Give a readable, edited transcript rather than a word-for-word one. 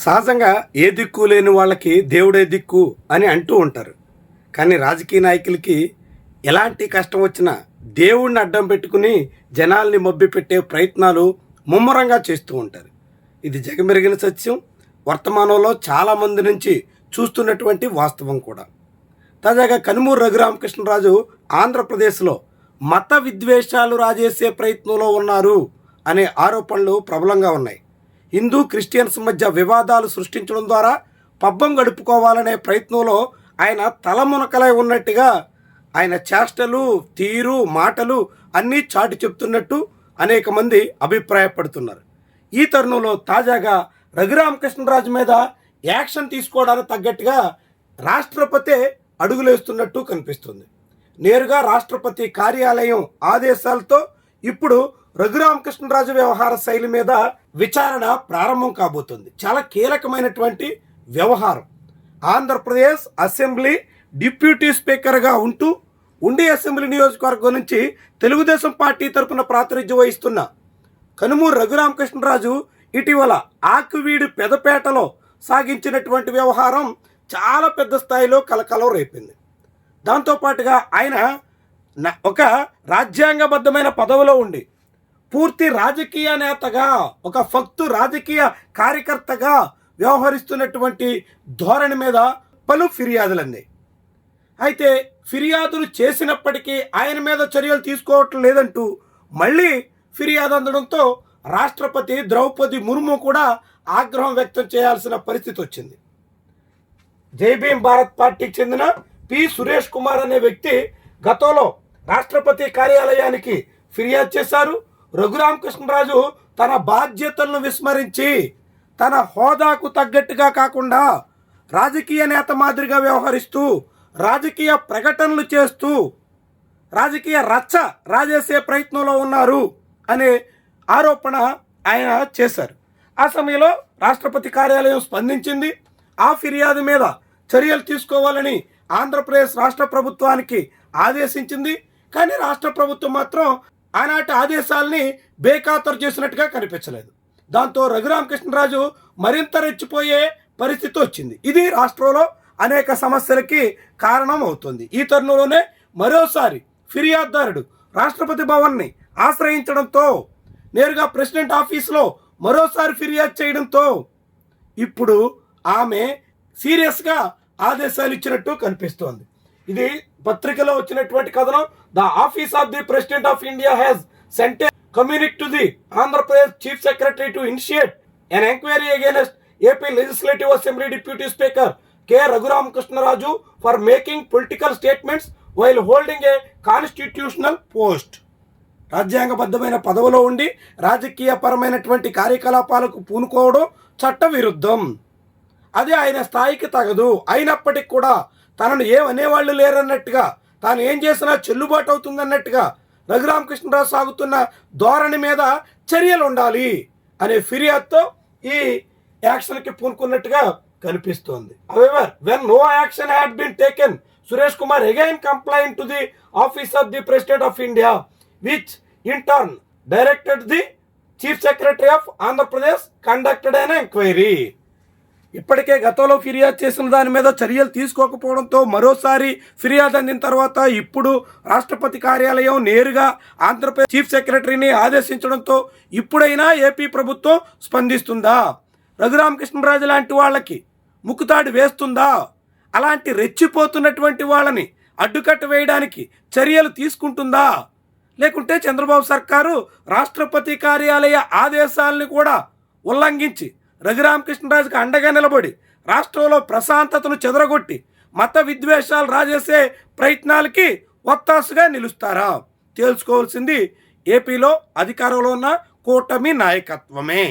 సహజంగా ఏ దిక్కు లేని వాళ్ళకి దేవుడే దిక్కు అని అంటూ ఉంటారు. కానీ రాజకీయ నాయకులకి ఎలాంటి కష్టం వచ్చినా దేవుడిని అడ్డం పెట్టుకుని జనాల్ని మభ్యపెట్టే ప్రయత్నాలు ముమ్మరంగా చేస్తూ ఉంటారు. ఇది జగమెరిగిన సత్యం. వర్తమానంలో చాలామంది నుంచి చూస్తున్నటువంటి వాస్తవం కూడా. తాజాగా కనుమూరు రఘురామకృష్ణరాజు ఆంధ్రప్రదేశ్లో మత విద్వేషాలు రాజేసే ప్రయత్నంలో ఉన్నారు అనే ఆరోపణలు ప్రబలంగా ఉన్నాయి. హిందూ క్రిస్టియన్స్ మధ్య వివాదాలు సృష్టించడం ద్వారా పబ్బం గడుపుకోవాలనే ప్రయత్నంలో ఆయన తలమునకలై ఉన్నట్టుగా ఆయన చేష్టలు, తీరు, మాటలు అన్నీ చాటి చెప్తున్నట్టు అనేక మంది అభిప్రాయపడుతున్నారు. ఈ తరుణంలో తాజాగా రఘురామకృష్ణరాజు మీద యాక్షన్ తీసుకోవడానికి తగ్గట్టుగా రాష్ట్రపతి అడుగులేస్తున్నట్టు కనిపిస్తుంది. నేరుగా రాష్ట్రపతి కార్యాలయం ఆదేశాలతో ఇప్పుడు రఘురామకృష్ణరాజు వ్యవహార శైలి మీద విచారణ ప్రారంభం కాబోతుంది. చాలా కీలకమైనటువంటి వ్యవహారం. ఆంధ్రప్రదేశ్ అసెంబ్లీ డిప్యూటీ స్పీకర్గా ఉండి అసెంబ్లీ నియోజకవర్గం నుంచి తెలుగుదేశం పార్టీ తరఫున ప్రాతినిధ్యం వహిస్తున్న కనుమూరు రఘురామకృష్ణరాజు ఇటీవల ఆకువీడి పెదపేటలో సాగించినటువంటి వ్యవహారం చాలా పెద్ద స్థాయిలో కలకలం రేపింది. దాంతోపాటుగా ఆయన ఒక రాజ్యాంగబద్ధమైన పదవిలో ఉండి పూర్తి రాజకీయ నేతగా, ఒక ఫక్తు రాజకీయ కార్యకర్తగా వ్యవహరిస్తున్నటువంటి ధోరణి మీద పలు ఫిర్యాదులు అందాయి. అయితే ఫిర్యాదులు చేసినప్పటికీ ఆయన మీద చర్యలు తీసుకోవటం లేదంటూ మళ్ళీ ఫిర్యాదు అందడంతో రాష్ట్రపతి ద్రౌపది ముర్ము కూడా ఆగ్రహం వ్యక్తం చేయాల్సిన పరిస్థితి వచ్చింది. జై భీమ్ భారత్ పార్టీకి చెందిన పి సురేష్ కుమార్ అనే వ్యక్తి గతంలో రాష్ట్రపతి కార్యాలయానికి ఫిర్యాదు చేశారు. రఘురామకృష్ణరాజు తన బాధ్యతలను విస్మరించి తన హోదాకు తగ్గట్టుగా కాకుండా రాజకీయ నేత మాదిరిగా వ్యవహరిస్తూ రాజకీయ ప్రకటనలు చేస్తూ రాజకీయ రచ్చ రాజేసే ప్రయత్నంలో ఉన్నారు అనే ఆరోపణ ఆయన చేశారు. ఆ సమయంలో రాష్ట్రపతి కార్యాలయం స్పందించింది. ఆ ఫిర్యాదు మీద చర్యలు తీసుకోవాలని ఆంధ్రప్రదేశ్ రాష్ట్ర ప్రభుత్వానికి ఆదేశించింది. కానీ రాష్ట్ర ప్రభుత్వం మాత్రం ఆనాటి ఆదేశాలని బేఖాతరు చేసినట్టుగా కనిపించలేదు. దాంతో రఘురామకృష్ణరాజు మరింత రెచ్చిపోయే పరిస్థితి వచ్చింది. ఇది రాష్ట్రంలో అనేక సమస్యలకి కారణం అవుతుంది. ఈ తరుణంలోనే మరోసారి ఫిర్యాదుదారుడు రాష్ట్రపతి భవన్ని ఆశ్రయించడంతో, నేరుగా ప్రెసిడెంట్ ఆఫీసులో మరోసారి ఫిర్యాదు చేయడంతో ఇప్పుడు ఆమె సీరియస్గా ఆదేశాలు ఇచ్చినట్టు కనిపిస్తోంది. ఇది పత్రికలో వచ్చినటువంటి కథనం. The office of the president of India has sent a communique to the Andhra Pradesh chief secretary to initiate an enquiry against AP Legislative Assembly Deputy Speaker K. Raghuramkrishnaraju for making political statements while holding a constitutional post. రాజ్యాంగబద్ధమైన పదవిలో ఉండి రాజకీయ పరమైనటువంటి కార్యకలాపాలకు పూనుకోవడం చట్ట విరుద్ధం. అది ఆయన స్థాయికి తగదు. అయినప్పటికీ కూడా తనను ఏమనేవాళ్ళు లేరన్నట్టుగా, తాను ఏం చేసినా చెల్లుబాటు అవుతుందన్నట్టుగా రఘురామకృష్ణరాజు సాగుతున్న ధోరణి మీద చర్యలు ఉండాలి అనే ఫిర్యాదుతో ఈ యాక్షన్కి పూనుకున్నట్టుగా కనిపిస్తోంది. However, when no action had been taken, Suresh Kumar again complained to the office of the President of India, which in turn directed the Chief Secretary of Andhra Pradesh conducted an inquiry. ఇప్పటికే గతంలో ఫిర్యాదు చేసిన దాని మీద చర్యలు తీసుకోకపోవడంతో మరోసారి ఫిర్యాదు అందిన తర్వాత ఇప్పుడు రాష్ట్రపతి కార్యాలయం నేరుగా ఆంధ్రప్రదేశ్ చీఫ్ సెక్రటరీని ఆదేశించడంతో ఇప్పుడైనా ఏపీ ప్రభుత్వం స్పందిస్తుందా? రఘురామకృష్ణరాజు లాంటి వాళ్ళకి ముక్కుతాడు వేస్తుందా? అలాంటి రెచ్చిపోతున్నటువంటి వాళ్ళని అడ్డుకట్ట వేయడానికి చర్యలు తీసుకుంటుందా? లేకుంటే చంద్రబాబు సర్కారు రాష్ట్రపతి కార్యాలయ ఆదేశాలని కూడా ఉల్లంఘించి రఘురామకృష్ణరాజుకి అండగా నిలబడి రాష్ట్రంలో ప్రశాంతతను చెదరగొట్టి మత విద్వేషాలు రాజేసే ప్రయత్నాలకి ఒత్తాసుగా నిలుస్తారా? తేల్చుకోవాల్సింది ఏపీలో అధికారంలో ఉన్న కూటమి నాయకత్వమే.